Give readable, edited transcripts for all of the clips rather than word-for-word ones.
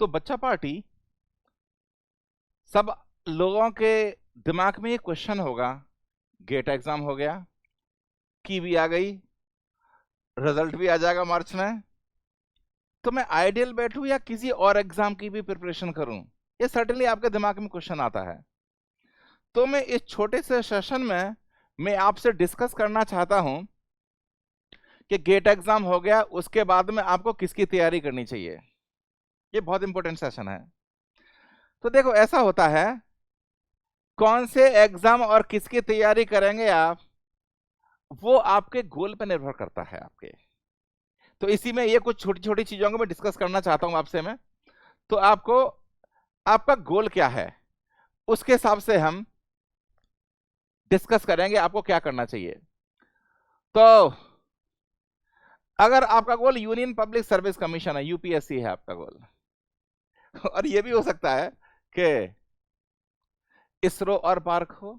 तो बच्चा पार्टी सब लोगों के दिमाग में ये क्वेश्चन होगा, गेट एग्जाम हो गया, की भी आ गई, रिजल्ट भी आ जाएगा मार्च में, तो मैं आइडियल बैठूं या किसी और एग्जाम की भी प्रिपरेशन करूं? ये सर्टेनली आपके दिमाग में क्वेश्चन आता है। तो मैं इस छोटे से सेशन में मैं आपसे डिस्कस करना चाहता हूं कि गेट एग्जाम हो गया, उसके बाद में आपको किसकी तैयारी करनी चाहिए। ये बहुत इंपॉर्टेंट सेशन है। तो देखो ऐसा होता है, कौन से एग्जाम और किसकी तैयारी करेंगे आप, वो आपके गोल पर निर्भर करता है आपके। तो इसी में ये कुछ छोटी छोटी चीजों को मैं डिस्कस करना चाहता हूं आपसे मैं। तो आपको, आपका गोल क्या है, उसके हिसाब से हम डिस्कस करेंगे आपको क्या करना चाहिए। तो अगर आपका गोल यूनियन पब्लिक सर्विस कमीशन है, यूपीएससी है आपका गोल, और ये भी हो सकता है कि इसरो और पार्क हो।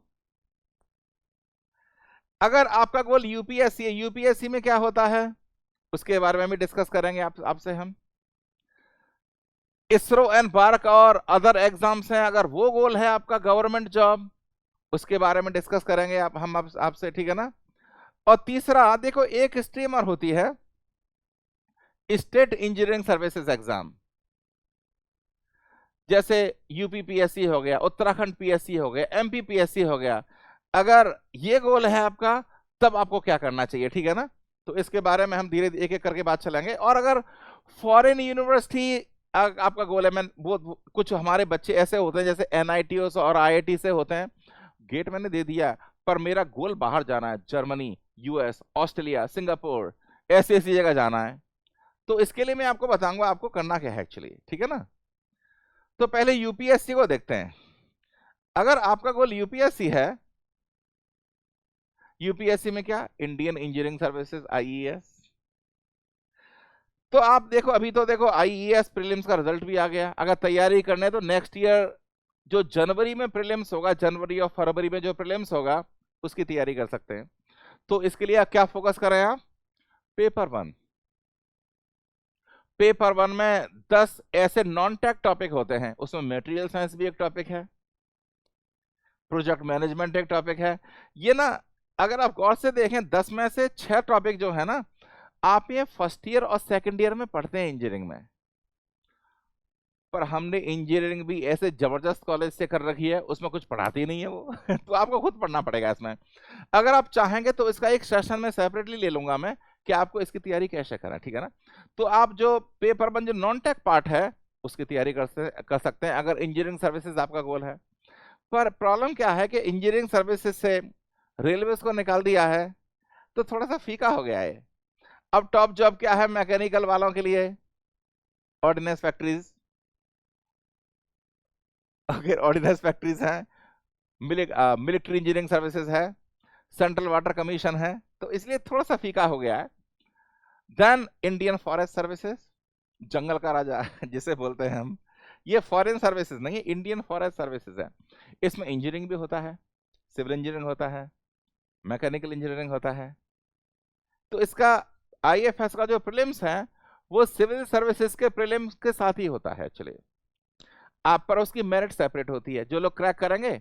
अगर आपका गोल यूपीएससी है, यूपीएससी में क्या होता है उसके बारे में भी डिस्कस करेंगे आपसे हम। इसरो एंड पार्क और अदर एग्जाम्स हैं, अगर वो गोल है आपका गवर्नमेंट जॉब, उसके बारे में डिस्कस करेंगे हम आपसे, ठीक है ना। और तीसरा देखो, एक स्ट्रीम और होती है स्टेट इंजीनियरिंग सर्विसेज एग्जाम, जैसे यूपी पीएससी हो गया, उत्तराखंड पीएससी हो गया, एमपी पीएससी हो गया। अगर ये गोल है आपका, तब आपको क्या करना चाहिए, ठीक है ना। तो इसके बारे में हम धीरे एक एक करके बात चलेंगे। और अगर फॉरेन यूनिवर्सिटी आपका गोल है, मैं बहुत कुछ हमारे बच्चे ऐसे होते हैं जैसे एनआईटी और आईआईटी से होते हैं, गेट मैंने दे दिया पर मेरा गोल बाहर जाना है, जर्मनी, यूएस, ऑस्ट्रेलिया, सिंगापुर, ऐसी ऐसी जगह जाना है। तो इसके लिए मैं आपको बताऊंगा आपको करना क्या है एक्चुअली, ठीक है ना। तो पहले यूपीएससी को देखते हैं। अगर आपका गोल यूपीएससी है, यूपीएससी में क्या, इंडियन इंजीनियरिंग सर्विसेज, आईईएस। तो आप देखो, अभी तो देखो आईईएस प्रीलिम्स का रिजल्ट भी आ गया। अगर तैयारी करने है तो नेक्स्ट ईयर जो जनवरी में प्रीलिम्स होगा, जनवरी और फरवरी में जो प्रीलिम्स होगा, उसकी तैयारी कर सकते हैं। तो इसके लिए आप क्या फोकस करें, आप पेपर वन। पेपर वन में 10 ऐसे नॉन टेक टॉपिक होते हैं, उसमें मटेरियल साइंस भी एक टॉपिक है, प्रोजेक्ट मैनेजमेंट एक टॉपिक है। ये ना, अगर आप गौर से देखें 10 में से 6 टॉपिक जो है ना, आप ये फर्स्ट ईयर और सेकंड ईयर में पढ़ते हैं इंजीनियरिंग में। पर हमने इंजीनियरिंग भी ऐसे जबरदस्त कॉलेज से कर रखी है, उसमें कुछ पढ़ाती नहीं है वो तो आपको खुद पढ़ना पड़ेगा इसमें। अगर आप चाहेंगे तो इसका एक सेशन में सेपरेटली ले लूंगा मैं कि आपको इसकी तैयारी कैसे करें, ठीक है ना। तो आप जो पेपर वन जो नॉन टेक पार्ट है, उसकी तैयारी कर सकते हैं अगर इंजीनियरिंग सर्विसेज आपका गोल है। पर प्रॉब्लम क्या है कि इंजीनियरिंग सर्विसेज से रेलवे को निकाल दिया है, तो थोड़ा सा फीका हो गया है। अब टॉप जॉब क्या है मैकेनिकल वालों के लिए, ऑर्डिनेंस फैक्ट्रीज। अगर ऑर्डिनेंस फैक्ट्रीज हैं, मिलिट्री इंजीनियरिंग सर्विसेज है, सेंट्रल वाटर कमीशन है, तो इसलिए थोड़ा सा फीका हो गया है। देन इंडियन फॉरेस्ट सर्विसेज, जंगल का राजा जिसे बोलते हैं हम, ये फॉरेन सर्विसेज नहीं, इंडियन फॉरेस्ट सर्विसेज है। इसमें इंजीनियरिंग भी होता है, सिविल इंजीनियरिंग होता है, मैकेनिकल इंजीनियरिंग होता है। तो इसका आईएफएस का जो प्रीलिम्स है वो सिविल सर्विसेज के प्रीलिम्स के साथ ही होता है एक्चुअली। आप पर उसकी मेरिट सेपरेट होती है, जो लोग क्रैक करेंगे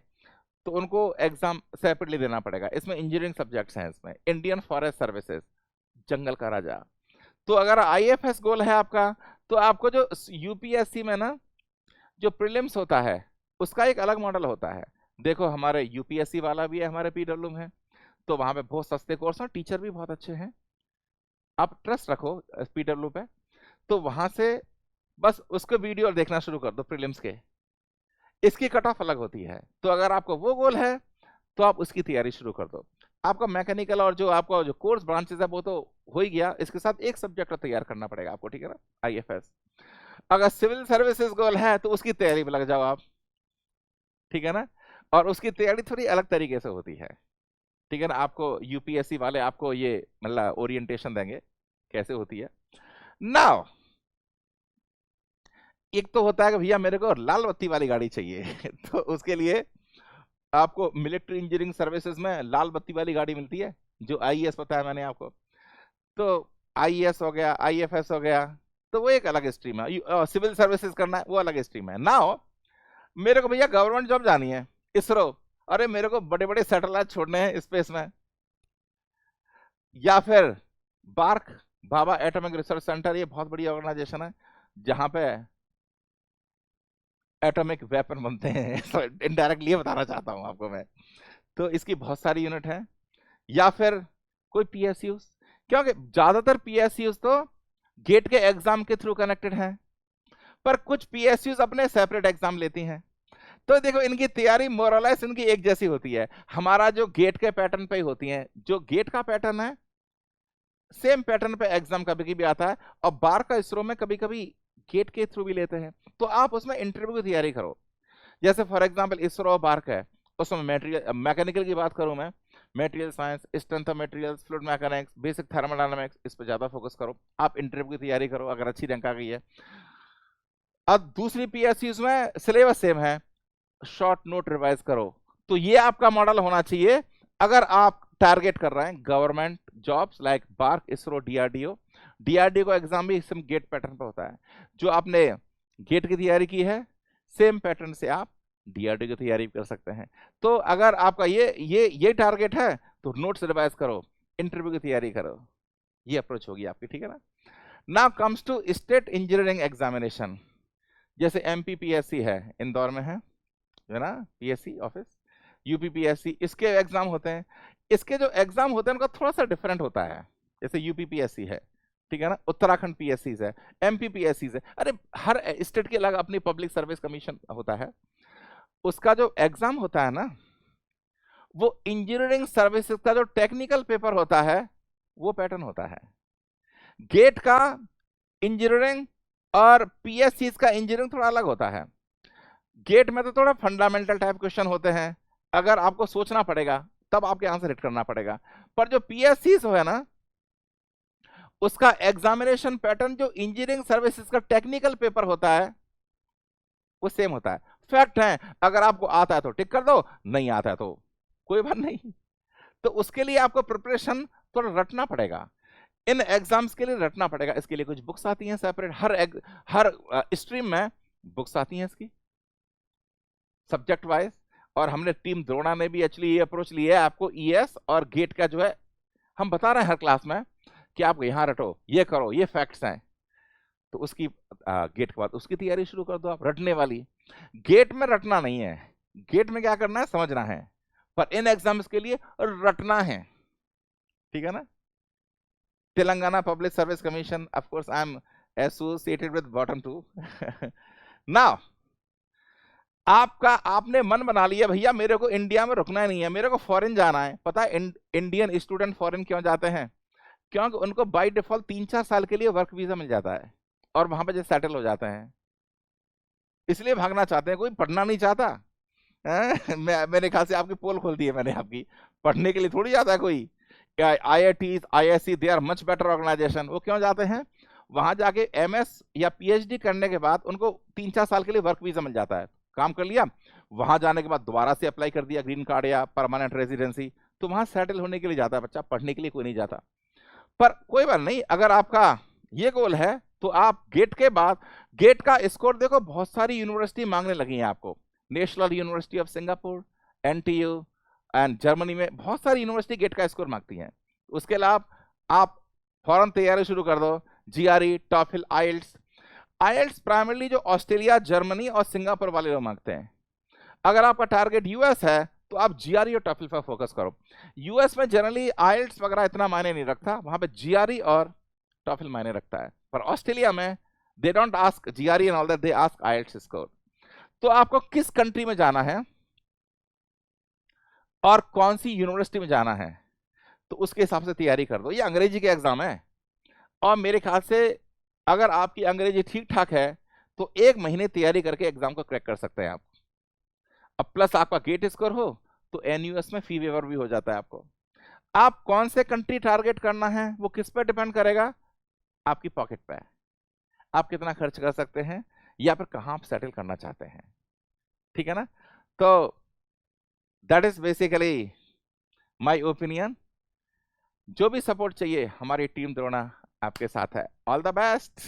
तो उनको एग्जाम सेपरेटली देना पड़ेगा। इसमें इंजीनियरिंग सब्जेक्ट्स हैं, इसमें इंडियन फॉरेस्ट सर्विसेज, जंगल का राजा। तो अगर आईएफएस गोल है आपका, तो आपको जो यूपीएससी में ना जो प्रीलिम्स होता है उसका एक अलग मॉडल होता है। देखो हमारे यूपीएससी वाला भी है, हमारे पीडब्ल्यू में, तो वहां पे बहुत सस्ते कोर्स हैं, टीचर भी बहुत अच्छे हैं, आप ट्रस्ट रखो पीडब्ल्यू पे। तो वहां से बस उसके वीडियो देखना शुरू कर दो प्रीलिम्स के, इसकी कट ऑफ अलग होती है। तो अगर आपको वो गोल है तो आप उसकी तैयारी शुरू कर दो। आपका मैकेनिकल और जो आपका जो कोर्स ब्रांचेस है वो तो हो ही गया, इसके साथ एक सब्जेक्ट तैयार करना पड़ेगा आपको, ठीक है ना, आईएफएस। अगर सिविल सर्विसेज गोल है तो उसकी तैयारी में लग जाओ आप, ठीक है ना। और उसकी तैयारी थोड़ी अलग तरीके से होती है, ठीक है ना। आपको यूपीएससी वाले आपको ये मतलब ओरिएंटेशन देंगे कैसे होती है। नाउ एक तो होता है कि भैया मेरे को लाल बत्ती वाली गाड़ी चाहिए तो उसके लिए आपको मिलिट्री इंजीनियरिंग सर्विसेज में लाल बत्ती वाली गाड़ी मिलती है, जो आईएएस बताया मैंने आपको। तो आईएएस हो गया, आईएफएस हो गया, तो वो एक अलग स्ट्रीम है। सिविल सर्विसेज करना है वो अलग स्ट्रीम है। नाउ मेरे को भैया गवर्नमेंट जॉब जानी है, इसरो, अरे मेरे को बड़े बड़े सैटेलाइट छोड़ने हैं स्पेस में, या फिर BARC, Bhabha atomic research centre, ये बहुत बड़ी ऑर्गेनाइजेशन है जहां पे एटॉमिक वेपन बनते हैं इनडायरेक्टली ये बताना चाहता हूं आपको मैं। तो इसकी बहुत सारी यूनिट है। या फिर कोई पीएसयूज, क्योंकि ज्यादातर पीएसयूज तो गेट के एग्जाम के थ्रू कनेक्टेड हैं, पर कुछ पीएसयूज अपने सेपरेट एग्जाम लेती हैं। तो देखो इनकी तैयारी मोरलेस इनकी एक जैसी होती है। हमारा जो गेट के पैटर्न पे ही होती है, जो गेट का पैटर्न है सेम पैटर्न पे एग्जाम कभी कभी आता है, और बार का इसरो में कभी कभी गेट के थ्रू भी लेते हैं। तो आप उसमें इंटरव्यू की तैयारी करो। जैसे फॉर एग्जांपल इसरो और बार्क है, उसमें मटेरियल मैकेनिकल की बात करूं मैं, material science, strength of materials, fluid mechanics, basic thermodynamics, इस पर ज्यादा फोकस करो। आप इंटरव्यू की तैयारी करो अगर अच्छी रैंक आ गई है। अब दूसरी पीएसयूज में सिलेबस सेम है, शॉर्ट नोट रिवाइज करो। तो ये आपका मॉडल होना चाहिए अगर आप टारगेट कर रहे हैं government jobs like BARC, ISRO, DRDO. DRDO का एग्जाम भी सेम गेट पैटर्न पर होता है। जो आपने गेट की तैयारी की है सेम पैटर्न से आप डीआरडीओ की तैयारी कर सकते हैं। तो अगर आपका ये टारगेट है तो नोट्स रिवाइज करो, इंटरव्यू की तैयारी करो, ये अप्रोच होगी आपकी, ठीक है ना। Now comes to state engineering examination, जैसे एमपीपीएससी है, इंदौर में है ना पीएससी ऑफिस, यूपीपीएससी, इसके एग्जाम होते हैं। इसके जो एग्जाम होते हैं उनका थोड़ा सा डिफरेंट होता है। जैसे यूपीपीएससी है, ठीक है ना, उत्तराखंड पीएससी है, एमपीपीएससी है, अरे हर स्टेट के अलग अपनी पब्लिक सर्विस कमीशन होता है। उसका जो एग्जाम होता है ना, वो इंजीनियरिंग सर्विसेज का जो टेक्निकल पेपर होता है वो पैटर्न होता है। गेट का इंजीनियरिंग और पीएससी का इंजीनियरिंग थोड़ा अलग होता है। गेट में तो थोड़ा फंडामेंटल टाइप क्वेश्चन होते हैं, अगर आपको सोचना पड़ेगा तब आपके आंसर हिट करना पड़ेगा। पर जो पीएससी है ना, उसका एग्जामिनेशन पैटर्न जो इंजीनियरिंग सर्विसेज का टेक्निकल पेपर होता है वो सेम होता है। फैक्ट है, अगर आपको आता है तो टिक कर दो, नहीं आता है तो कोई बात नहीं। तो उसके लिए आपको प्रिपरेशन थोड़ा रटना पड़ेगा, इन एग्जाम्स के लिए रटना पड़ेगा। इसके लिए कुछ बुक्स आती हैं सेपरेट, हर स्ट्रीम में बुक्स आती हैं इसकी सब्जेक्ट वाइज। और हमने टीम द्रोणा ने भी एक्चुअली ये अप्रोच लिया है, आपको ईएस और गेट का जो है हम बता रहे हैं हर क्लास में कि आप यहाँ रटो, ये करो, ये फैक्ट्स हैं। तो उसकी गेट के बाद उसकी तैयारी शुरू कर दो आप, रटने वाली। गेट में रटना नहीं है, गेट में क्या करना है समझना है, पर इन एग्जाम्स के लिए रटना है, ठीक है ना। Telangana public service commission, of course I am associated with bottom 2 now आपने मन बना लिया भैया मेरे को इंडिया में रुकना नहीं है, मेरे को फॉरेन जाना है। पता है इंडियन स्टूडेंट फॉरेन क्यों जाते हैं? क्योंकि उनको बाय डिफॉल्ट 3-4 साल के लिए वर्क वीजा मिल जाता है और वहां पे जो सेटल हो जाते हैं, इसलिए भागना चाहते हैं। कोई पढ़ना नहीं चाहता मेरे ख्याल से आपकी पोल खोल दी है मैंने आपकी, पढ़ने के लिए थोड़ी जाता है कोई। IITs, ISC, they are much better organisation. वो क्यों जाते हैं? वहां जाके MS या PhD करने के बाद उनको 3-4 साल के लिए वर्क वीजा मिल जाता है, काम कर लिया, वहां जाने के बाद दोबारा से अप्लाई कर दिया ग्रीन कार्ड या परमानेंट रेजिडेंसी, तो वहां सेटल होने के लिए जाता है बच्चा, पढ़ने के लिए कोई नहीं जाता। पर कोई बात नहीं, अगर आपका ये गोल है तो आप गेट के बाद, गेट का स्कोर देखो बहुत सारी यूनिवर्सिटी मांगने लगी हैं आपको, national university of Singapore, NTU and Germany में बहुत सारी यूनिवर्सिटी गेट का स्कोर मांगती हैं। उसके अलावा आप फौरन तैयारी शुरू कर दो, GRE, टॉफिल, आइल्स प्राइमरली जो ऑस्ट्रेलिया, जर्मनी और सिंगापुर वाले लोग मांगते हैं। अगर आपका टारगेट US है तो आप GRE और टॉफिल पर फोकस करो। US में जनरली आइल्स वगैरह इतना मायने नहीं रखता, वहां पे GRE और टॉफिल मायने रखता है। पर ऑस्ट्रेलिया में they don't ask GRE and all that, they ask IELTS score. तो आपको किस कंट्री में जाना है और कौन सी यूनिवर्सिटी में जाना है, तो उसके हिसाब से तैयारी कर दो। ये अंग्रेजी के एग्जाम है, और मेरे ख्याल से अगर आपकी अंग्रेजी ठीक ठाक है तो 1 महीने तैयारी करके एग्जाम को क्रैक कर सकते हैं आप। अब प्लस आपका गेट स्कोर हो तो NUS में फी वेवर भी हो जाता है आपको। आप कौन से कंट्री टारगेट करना है वो किस पे डिपेंड करेगा? आपकी पॉकेट पे, आप कितना खर्च कर सकते हैं या फिर कहां आप सेटल करना चाहते हैं, ठीक है ना। तो that is basically my opinion. जो भी सपोर्ट चाहिए हमारी टीम द्रोणा आपके साथ है। All the best.